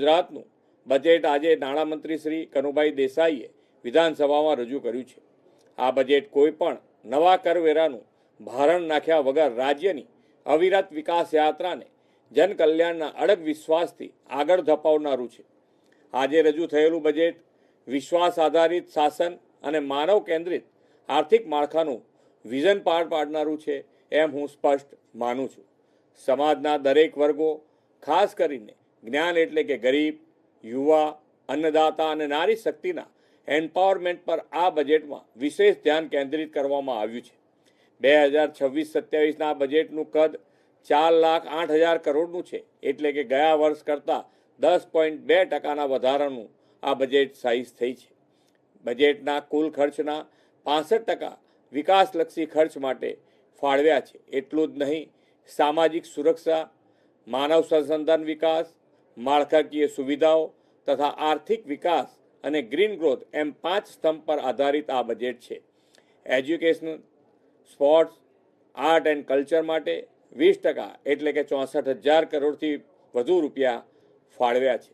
ગુજરાતનું બજેટ આજે નાણામંત્રી શ્રી કનુભાઈ દેસાઈએ વિધાનસભામાં રજૂ કર્યું છે. આ બજેટ કોઈ પણ નવા કરવેરાનું ભારણ નાખ્યા વગર રાજ્યની અવિરત વિકાસ યાત્રાને જનકલ્યાણના અડગ વિશ્વાસથી આગળ ધપાવનારું છે. આજે રજૂ થયેલું બજેટ વિશ્વાસ આધારિત શાસન અને માનવ કેન્દ્રિત આર્થિક માળખાનું વિઝન પાર પાડનારું છે એમ હું સ્પષ્ટ માનું છું. સમાજના દરેક વર્ગો, ખાસ કરીને જ્ઞાન એટલે કે ગરીબ, યુવા, અન્નદાતા અને નારી શક્તિના એમ્પાવરમેન્ટ પર આ બજેટમાં વિશેષ ધ્યાન કેન્દ્રિત કરવામાં આવ્યું છે. 2026-27ના બજેટનું કદ 4,08,000 કરોડનું છે, એટલે કે ગયા વર્ષ કરતાં 10.2% વધારાનું આ બજેટ સાઇઝ થઈ છે. બજેટના કુલ ખર્ચના 65% વિકાસલક્ષી ખર્ચ માટે ફાળવ્યા છે. એટલું જ નહીં, સામાજિક સુરક્ષા, માનવ સંસાધન વિકાસ, માળખાકીય સુવિધાઓ તથા આર્થિક વિકાસ અને ગ્રીન ગ્રોથ એમ 5 સ્તંભ પર આધારિત આ બજેટ છે. Education, sports, art and culture માટે 20% એટલે કે 64,000 કરોડથી વધુ રૂપિયા ફાળવ્યા છે.